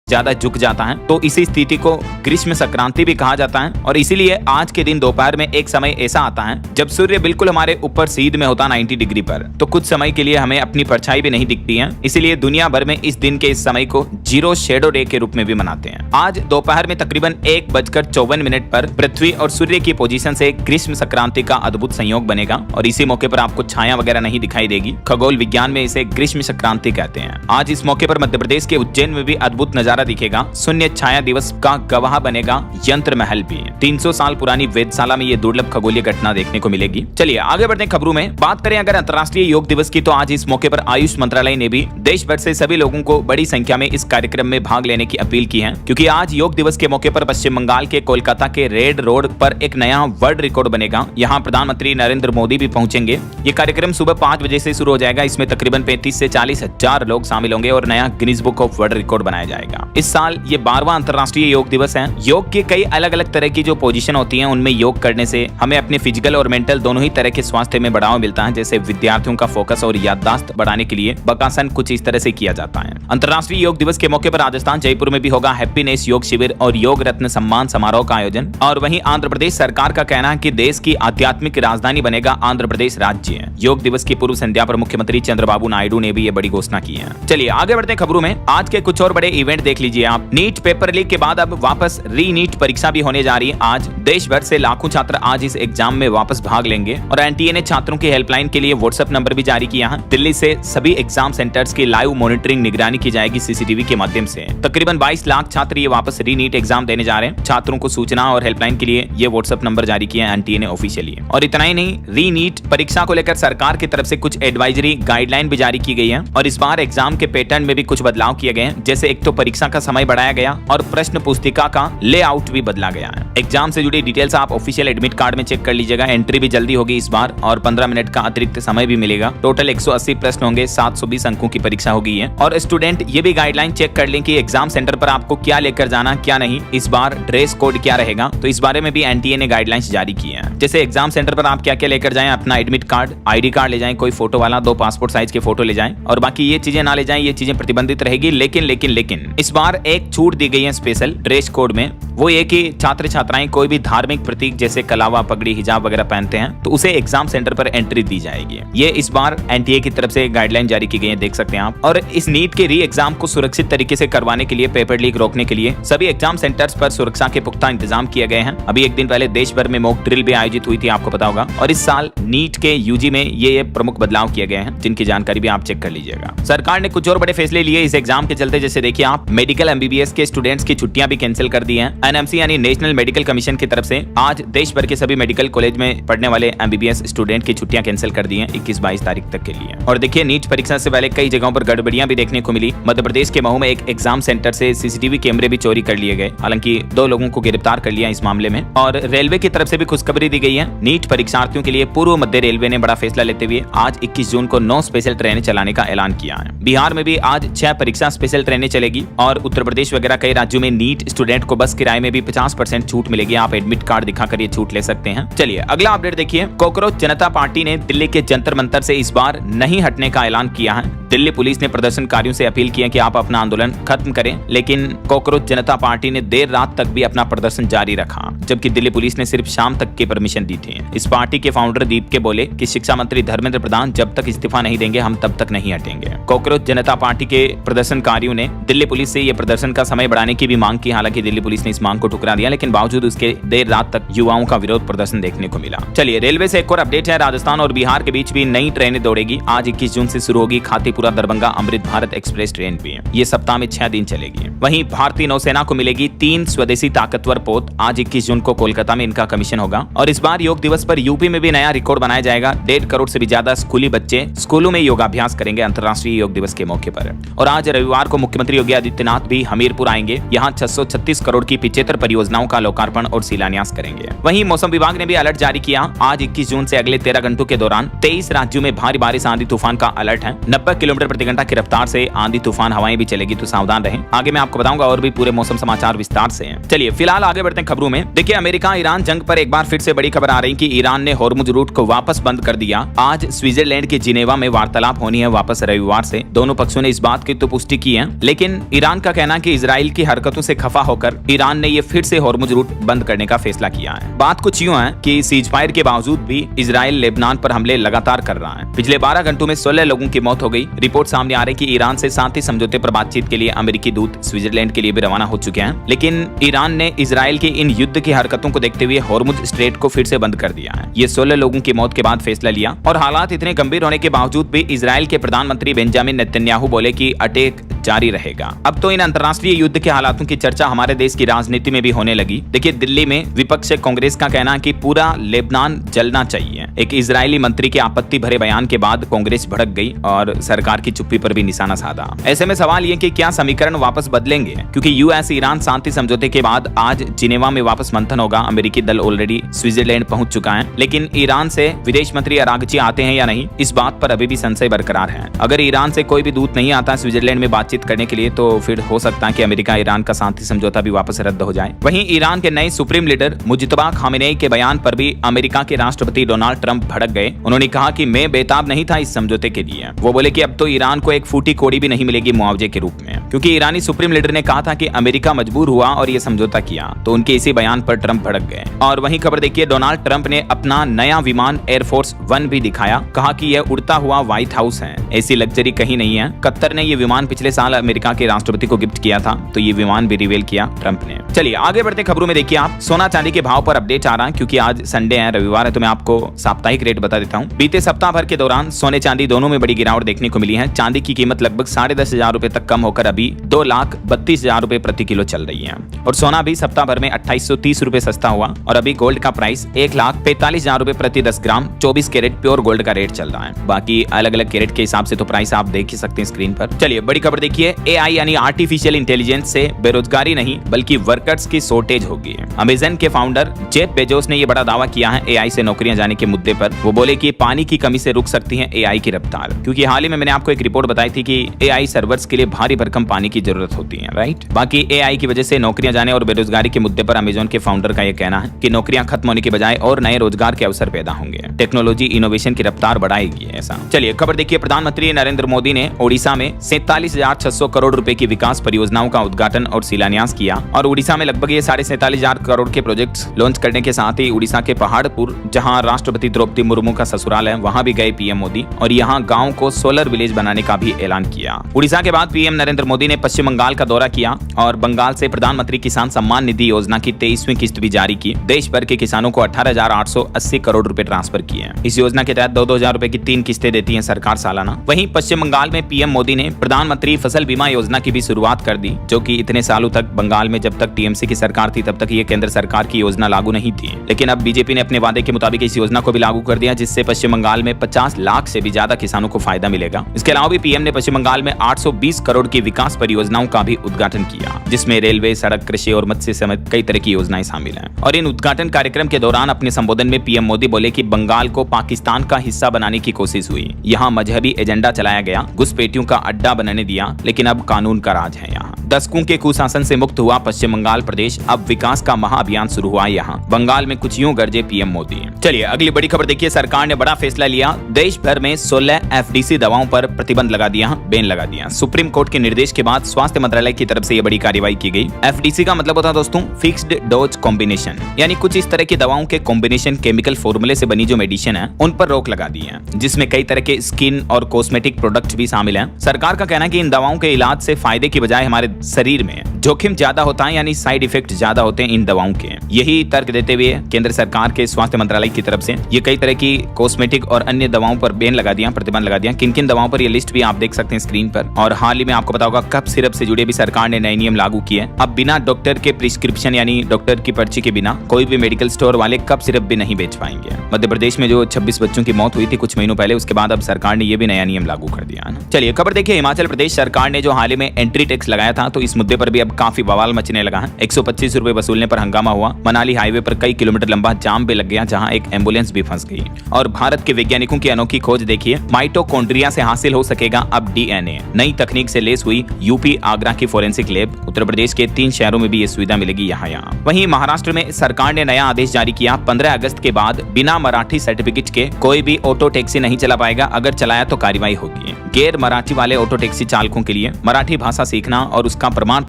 ज्यादा झुक जाता है, तो इसी स्थिति को ग्रीष्म संक्रांति भी कहा जाता है। और इसीलिए आज के दिन दोपहर में एक समय ऐसा आता है जब सूर्य बिल्कुल हमारे ऊपर सीध में होता 90 डिग्री पर, तो कुछ समय के लिए हमें अपनी परछाई भी नहीं दिखती है। इसीलिए दुनिया भर में इस दिन के इस समय को जीरो शेडो डे के रूप में भी मनाते हैं। आज दोपहर में तकरीबन 1:54 पर पृथ्वी और सूर्य की पोजीशन से ग्रीष्म संक्रांति का अद्भुत संयोग बनेगा और इसी मौके पर आपको छाया वगैरह नहीं दिखाई देगी। खगोल विज्ञान में इसे ग्रीष्म संक्रांति कहते हैं। आज इस मौके पर मध्य प्रदेश के उज्जैन में भी अद्भुत नजारा दिखेगा। शून्य छाया दिवस का गवाह बनेगा यंत्र महल भी। 300 साल पुरानी वेधशाला में ये दुर्लभ खगोलीय घटना देखने को मिलेगी। चलिए आगे बढ़ते हैं खबरों में। बात करें अगर अंतर्राष्ट्रीय योग दिवस की, तो आज इस मौके पर आयुष मंत्रालय ने भी देश भर से सभी लोगों को बड़ी संख्या में इस कार्यक्रम में भाग लेने की अपील की है, क्योंकि आज योग दिवस के मौके पर पश्चिम बंगाल के कोलकाता के रेड रोड पर एक नया वर्ल्ड रिकॉर्ड बनेगा। यहाँ प्रधानमंत्री नरेंद्र मोदी भी पहुंचेंगे। ये कार्यक्रम सुबह 5 बजे से शुरू हो जाएगा। इसमें तकरीबन 35 से 40 हजार लोग शामिल होंगे और नया Guinness book of world record बनाया जाएगा। इस साल ये 12वां अंतर्राष्ट्रीय योग दिवस है। योग के कई अलग अलग तरह की जो पोजीशन होती हैं, उनमें योग करने से हमें अपने फिजिकल और मेंटल दोनों ही तरह के स्वास्थ्य में बढ़ावा मिलता है। जैसे विद्यार्थियों का फोकस और याददाश्त बढ़ाने के लिए बकासन कुछ इस तरह से किया जाता है। अंतर्राष्ट्रीय योग दिवस के मौके पर राजस्थान जयपुर में भी होगा हैप्पीनेस योग शिविर और योग रत्न सम्मान समारोह का आयोजन। और वहीं आंध्र प्रदेश सरकार का कहना है कि देश की आध्यात्मिक राजधानी बनेगा आंध्र प्रदेश राज्य। योग दिवस की पूर्व संध्या पर मुख्यमंत्री चंद्रबाबू नायडू ने भी ये बड़ी घोषणा की है। चलिए आगे बढ़ते हैं खबरों में। आज के कुछ और बड़े इवेंट देख लीजिए आप। नीट पेपर लीक के बाद अब वापस री नीट परीक्षा भी होने जा रही है। आज देश भर से लाखों छात्र आज इस एग्जाम में वापस भाग लेंगे और एनटीए ने छात्रों की हेल्पलाइन के लिए व्हाट्सएप नंबर भी जारी किया है। दिल्ली से सभी एग्जाम सेंटर्स की लाइव मॉनिटरिंग निगरानी की जाएगी सीसीटीवी के माध्यम से। तकरीबन 22 लाख छात्र ये वापस री नीट एग्जाम देने जा रहे हैं। छात्रों को सूचना और हेल्पलाइन के लिए ये व्हाट्सएप नंबर जारी किया एनटीए ने ऑफिशियली। और इतना ही नहीं, री नीट परीक्षा को लेकर सरकार की तरफ से कुछ एडवाइजरी गाइडलाइन भी जारी की गई है और इस बार एग्जाम के पैटर्न में भी कुछ बदलाव किए गए हैं। जैसे एक तो परीक्षा का समय बढ़ाया गया और प्रश्न पुस्तिका का लेआउट भी बदला गया है। एग्जाम से जुड़ी डिटेल्स आप ऑफिशियल एडमिट कार्ड में चेक कर लीजिएगा। एंट्री भी जल्दी होगी इस बार और 15 मिनट का अतिरिक्त समय भी मिलेगा। टोटल 180 प्रश्न होंगे, 720 अंकों की परीक्षा होगी है। और स्टूडेंट ये भी गाइडलाइन चेक कर लें कि एग्जाम सेंटर पर आपको क्या लेकर जाना क्या नहीं। इस बार ड्रेस कोड क्या रहेगा, तो इस बारे में भी एनटीए ने गाइडलाइंस जारी की है। जैसे एग्जाम सेंटर पर आप क्या क्या लेकर जाएं, अपना एडमिट कार्ड, आईडी कार्ड ले जाएं, कोई फोटो वाला, 2 पासपोर्ट साइज के फोटो ले जाएं और बाकी ये चीजें ना ले जाएं। ये चीजें प्रतिबंधित रहेगी। लेकिन इस बार एक छूट दी गई है स्पेशल ड्रेस कोड में। वो ये कि छात्र छात्राएं कोई भी धार्मिक प्रतीक जैसे कलावा, पगड़ी, हिजाब वगैरह पहनते हैं तो उसे एग्जाम सेंटर पर एंट्री दी जाएगी। ये इस बार एनटीए की तरफ से गाइडलाइन जारी की गई है, देख सकते हैं आप। और इस नीट के री एग्जाम को सुरक्षित तरीके से करवाने के लिए, पेपर लीक रोकने के लिए सभी एग्जाम सेंटर्स पर सुरक्षा के पुख्ता इंतजाम किए गए हैं। अभी एक दिन पहले देश भर में मॉक ड्रिल भी आयोजित हुई थी, आपको पता होगा। और इस साल नीट के यूजी में ये प्रमुख बदलाव किए गए हैं, जिनकी जानकारी भी आप चेक कर लीजिएगा। सरकार ने कुछ और बड़े फैसले लिए इस एग्जाम के चलते। जैसे देखिए आप, मेडिकल एमबीबीएस के स्टूडेंट्स की छुट्टियां भी कैंसिल कर दी हैं। एनएमसी यानी नेशनल मेडिकल कमीशन की तरफ से आज देश भर के सभी मेडिकल कॉलेज में पढ़ने वाले एमबीबीएस स्टूडेंट की छुट्टियां कैंसिल कर दी हैं 21-22 तारीख तक के लिए। और देखिए नीट परीक्षा से पहले कई जगहों पर गड़बड़ियां भी देखने को मिली। मध्य प्रदेश के महू में एक एग्जाम सेंटर से सीसीटीवी कैमरे भी चोरी कर लिए गए। हालांकि 2 लोगों को गिरफ्तार कर लिया इस मामले में। और रेलवे की तरफ से भी खुशखबरी दी गई है। नीट परीक्षार्थियों के लिए पूर्व मध्य रेलवे ने बड़ा फैसला लेते हुए आज 21 जून को 9 स्पेशल ट्रेनें चलाने का ऐलान किया है। बिहार में भी आज 6 परीक्षा स्पेशल ट्रेनें चलेगी और उत्तर प्रदेश वगैरह कई राज्यों में नीट स्टूडेंट को बस किराए में भी 50% छूट मिलेगी। आप एडमिट कार्ड दिखाकर ये छूट ले सकते हैं। चलिए अगला अपडेट देखिए। कॉकरोच जनता पार्टी ने दिल्ली के जंतर मंतर से इस बार नहीं हटने का ऐलान किया है। दिल्ली पुलिस ने प्रदर्शनकारियों से अपील की है कि आप अपना आंदोलन खत्म करें, लेकिन कॉकरोच जनता पार्टी ने देर रात तक भी अपना प्रदर्शन जारी रखा, जबकि दिल्ली पुलिस ने सिर्फ शाम तक की परमिशन दी थी। इस पार्टी के फाउंडर दीप के बोले कि शिक्षा मंत्री धर्मेंद्र प्रधान जब तक इस्तीफा नहीं देंगे हम तब तक नहीं हटेंगे। कॉकरोच जनता पार्टी के प्रदर्शनकारियों ने दिल्ली पुलिस से ये प्रदर्शन का समय बढ़ाने की भी मांग की। हालांकि दिल्ली पुलिस ने इस मांग को ठुकरा दिया, लेकिन बावजूद उसके देर रात तक युवाओं का विरोध प्रदर्शन देखने को मिला। चलिए रेलवे से एक और अपडेट है। राजस्थान और बिहार के बीच भी नई ट्रेनें दौड़ेगी। आज 21 जून से शुरू होगी खातीपुरा दरभंगा अमृत भारत एक्सप्रेस ट्रेन भी। ये सप्ताह में 6 दिन चलेगी। वहीं भारतीय नौसेना को मिलेगी 3 स्वदेशी ताकतवर पोत। आज 21 जून को कोलकाता में इनका कमीशन होगा। और इस बार योग दिवस पर यूपी में भी नया रिकॉर्ड बनाया जाएगा। 1.5 करोड़ से भी ज्यादा स्कूली बच्चे स्कूलों में योगाभ्यास करेंगे अंतर्राष्ट्रीय योग दिवस के मौके पर। और आज रविवार को मुख्यमंत्री योगी आदित्यनाथ भी हमीरपुर आएंगे। यहाँ 636 करोड़ की 75 परियोजनाओं का लोकार्पण और शिलान्यास करेंगे। वहीं मौसम विभाग ने भी अलर्ट जारी किया। आज 21 जून से अगले 13 घंटों के दौरान 23 राज्यों में भारी बारिश, आंधी, तूफान का अलर्ट है। 90 किलोमीटर प्रति घंटा की रफ्तार से आंधी तूफान हवाएं भी चलेगी, तो सावधान रहें। आगे मैं आपको बताऊंगा और भी पूरे मौसम समाचार विस्तार से। चलिए फिलहाल आगे बढ़ते हैं खबरों में। देखिए अमेरिका ईरान जंग पर एक बार फिर से बड़ी खबर आ रही कि ईरान ने हॉर्मुज रूट को वापस बंद कर दिया। आज स्विट्जरलैंड के जिनेवा में वार्तालाप होनी है वापस रविवार से। दोनों पक्षों ने इस बात की तो पुष्टि की है, लेकिन ईरान का कहना है कि इजराइल की हरकतों से खफा होकर ईरान ने ये फिर से हॉर्मुज रूट बंद करने का फैसला किया है। बात कुछ यूं है कि सीजफायर के बावजूद भी इजराइल लेबनान पर हमले लगातार कर रहा है। पिछले 12 घंटों में 16 लोगों की मौत हो गई। रिपोर्ट सामने आ रही कि ईरान से शांति समझौते पर बातचीत के लिए अमेरिकी दूत स्विट्जरलैंड के लिए भी रवाना हो चुके हैं, लेकिन ईरान ने इजराइल की इन युद्ध की हरकतों को देखते हुए हॉर्मुज स्ट्रेट को फिर से बंद कर दिया है। ये 16 लोगों की मौत के बाद फैसला लिया और हालात इतने गंभीर होने के बावजूद भी इजराइल के प्रधानमंत्री बेंजामिन नेतन्याहू बोले कि अटैक जारी रहेगा। अब तो इन अंतर्राष्ट्रीय युद्ध के हालातों की चर्चा हमारे देश की राजनीति में भी होने लगी। देखिए दिल्ली में विपक्ष कांग्रेस का कहना है कि पूरा लेबनान जलना चाहिए। एक इजरायली मंत्री के आपत्ति भरे बयान के बाद कांग्रेस भड़क गई और सरकार की चुप्पी पर भी निशाना साधा। ऐसे में सवाल ये कि क्या समीकरण वापस बदलेंगे, क्योंकि यूएस ईरान शांति समझौते के बाद आज जिनेवा में वापस मंथन होगा। अमेरिकी दल ऑलरेडी स्विट्जरलैंड पहुंच चुका है, लेकिन ईरान से विदेश मंत्री अरागची आते हैं या नहीं, इस बात पर अभी भी संशय बरकरार है। अगर ईरान से कोई भी दूत नहीं आता स्विट्जरलैंड में बातचीत करने के लिए, तो फिर हो सकता है कि अमेरिका ईरान का शांति समझौता भी वापस रद्द हो जाए। वहीं ईरान के नए सुप्रीम लीडर मुज्तबा खामेनेई के बयान पर भी अमेरिका के राष्ट्रपति डोनाल्ड ट्रंप भड़क गए। उन्होंने कहा कि मैं बेताब नहीं था इस समझौते के लिए। वो बोले कि अब तो ईरान को एक फूटी कोड़ी भी नहीं मिलेगी मुआवजे के रूप में, क्योंकि ईरानी सुप्रीम लीडर ने कहा था कि अमेरिका मजबूर हुआ और ये समझौता किया, तो उनके इसी बयान पर ट्रंप भड़क गए। और वहीं खबर देखिए, डोनाल्ड ट्रंप ने अपना नया विमान एयरफोर्स 1 भी दिखाया। कहा कि यह उड़ता हुआ व्हाइट हाउस है, ऐसी लग्जरी कहीं नहीं है। कतर ने ये विमान पिछले साल अमेरिका के राष्ट्रपति को गिफ्ट किया था, तो ये विमान भी रिवील किया ट्रंप ने। चलिए आगे बढ़ते खबरों में। देखिए आप सोना चांदी के भाव पर अपडेट आ रहा है, क्योंकि आज संडे है, रविवार है, तो मैं आपको साप्ताहिक रेट बता देता हूँ। बीते सप्ताह भर के दौरान सोने चांदी दोनों में बड़ी गिरावट देखने को मिली है। चांदी की कीमत लगभग 10,500 रुपए तक कम होकर अभी 2,32,000 रुपए प्रति किलो चल रही है। और सोना भी सप्ताह भर में 2830 रुपए सस्ता हुआ। और अभी गोल्ड का प्राइस 1,45,000 रुपए प्रति 10 ग्राम 24 कैरेट प्योर गोल्ड का रेट चल रहा है। बाकी अलग अलग कैरेट के हिसाब से तो प्राइस आप देख ही सकते हैं स्क्रीन पर। चलिए बड़ी खबर देखिए, AI यानी आर्टिफिशियल इंटेलिजेंस से बेरोजगारी नहीं बल्कि वर्कर्स की शॉर्टेज होगी। अमेज़न के फाउंडर जेफ बेजोस ने यह बड़ा दावा किया है AI से नौकरियां जाने के मुद्दे पर। वो बोले कि पानी की कमी से रुक सकती है AI की रफ्तार, क्योंकि हाल ही में मैंने आपको एक रिपोर्ट बताई थी कि AI सर्वर्स के लिए भारी भरकम पानी की जरूरत होती है, राइट। बाकी AI की वजह से नौकरियां जाने और बेरोजगारी के मुद्दे पर अमेज़न के फाउंडर का यह कहना है कि नौकरियां खत्म होने के बजाय और नए रोजगार के अवसर पैदा होंगे। टेक्नोलॉजी इनोवेशन की रफ्तार बढ़ाएगी ऐसा। चलिए खबर देखिए, प्रधानमंत्री नरेंद्र मोदी ने ओडिशा में 47,600 करोड़ रुपए की विकास परियोजनाओं का उद्घाटन और शिलान्यास किया। और उड़ीसा में लगभग ये 47,500 करोड़ के प्रोजेक्ट्स लॉन्च करने के साथ ही उड़ीसा के पहाड़पुर, जहां राष्ट्रपति द्रौपदी मुर्मू का ससुराल है, वहां भी गए पीएम मोदी और यहां गांव को सोलर विलेज बनाने का भी ऐलान किया। उड़ीसा के बाद पीएम नरेंद्र मोदी ने पश्चिम बंगाल का दौरा किया और बंगाल से प्रधानमंत्री किसान सम्मान निधि योजना की 23वीं किस्त भी जारी की। देश भर के किसानों को 18,880 करोड़ रुपए ट्रांसफर किए। इस योजना के तहत 2-2 हजार रुपए की 3 किस्तें देती है सरकार सालाना। वहीं पश्चिम बंगाल में पीएम मोदी ने प्रधानमंत्री फसल बीमा योजना की भी शुरुआत कर दी, जो कि इतने सालों तक बंगाल में जब तक टीएमसी की सरकार थी तब तक ये केंद्र सरकार की योजना लागू नहीं थी। लेकिन अब बीजेपी ने अपने वादे के मुताबिक इस योजना को भी लागू कर दिया, जिससे पश्चिम बंगाल में 50 लाख से भी ज्यादा किसानों को फायदा मिलेगा। इसके अलावा भी पीएम ने पश्चिम बंगाल में 820 करोड़ की विकास परियोजनाओं का भी उद्घाटन किया, जिसमें रेलवे, सड़क, कृषि और मत्स्य समेत कई तरह की योजनाएं शामिल हैं। और इन उद्घाटन कार्यक्रम के दौरान अपने संबोधन में पीएम मोदी बोले कि बंगाल को पाकिस्तान का हिस्सा बनाने की कोशिश हुई, यहाँ मजहबी एजेंडा चलाया गया, घुसपैठियों का अड्डा बनने दिया, लेकिन अब कानून का राज है यहाँ। दशकों के कुशासन से मुक्त हुआ पश्चिम बंगाल प्रदेश, अब विकास का महाअभियान शुरू हुआ यहाँ। बंगाल में कुछ यूं गरजे पीएम मोदी। चलिए अगली बड़ी खबर देखिए, सरकार ने बड़ा फैसला लिया। देश भर में 16 FDC दवाओं पर प्रतिबंध लगा दिया, बैन लगा दिया। सुप्रीम कोर्ट के निर्देश के बाद स्वास्थ्य मंत्रालय की तरफ से यह बड़ी कार्रवाई की गई। FDC का मतलब होता है दोस्तों फिक्स्ड डोज कॉम्बिनेशन, यानी कुछ इस तरह की दवाओं के कॉम्बिनेशन केमिकल फॉर्मूले से बनी जो मेडिसिन है उन पर रोक लगा दी है, जिसमें कई तरह के स्किन और कॉस्मेटिक प्रोडक्ट भी शामिल हैं। सरकार का कहना है कि इन दवाओं के इलाज से फायदे की बजाय हमारे शरीर में जोखिम ज्यादा होता है, यानी साइड इफेक्ट ज्यादा होते हैं इन दवाओं के। यही तर्क देते हुए केंद्र सरकार के स्वास्थ्य मंत्रालय की तरफ से ये कई तरह की कॉस्मेटिक और अन्य दवाओं पर बैन लगा दिया, प्रतिबंध लगा दिया। किन किन दवाओं पर ये लिस्ट भी आप देख सकते हैं स्क्रीन पर। और हाल ही में आपको पता होगा कफ सिरप से जुड़े भी सरकार ने नए नियम लागू किए। अब बिना डॉक्टर के प्रिस्क्रिप्शन यानी डॉक्टर की पर्ची के बिना कोई भी मेडिकल स्टोर वाले कफ सिरप भी नहीं बेच पाएंगे। मध्य प्रदेश में जो 26 बच्चों की मौत हुई थी कुछ महीनों पहले, उसके बाद अब सरकार ने ये भी नया नियम लागू कर दिया है। चलिए खबर देखिए, हिमाचल प्रदेश सरकार ने जो हाल ही में एंट्री टैक्स लगाया था, तो इस मुद्दे पर भी अब अब काफी बवाल मचने लगा है। 125 रुपए वसूलने पर हंगामा हुआ। मनाली हाईवे पर कई किलोमीटर लंबा जाम भी लग गया, जहां एक एम्बुलेंस भी फंस गई। और भारत के वैज्ञानिकों की अनोखी खोज देखिए, माइटोकॉन्ड्रिया से हासिल हो सकेगा अब डीएनए। नई तकनीक से लेस हुई यूपी आगरा की फोरेंसिक लैब। उत्तर प्रदेश के 3 शहरों में भी ये सुविधा मिलेगी यहाँ। वहीं महाराष्ट्र में सरकार ने नया आदेश जारी किया, 15 अगस्त के बाद बिना मराठी सर्टिफिकेट के कोई भी ऑटो टैक्सी नहीं चला पाएगा। अगर चलाया तो कार्रवाई होगी। गैर मराठी वाले ऑटो टैक्सी चालकों के लिए मराठी भाषा सीखना और उसका प्रमाण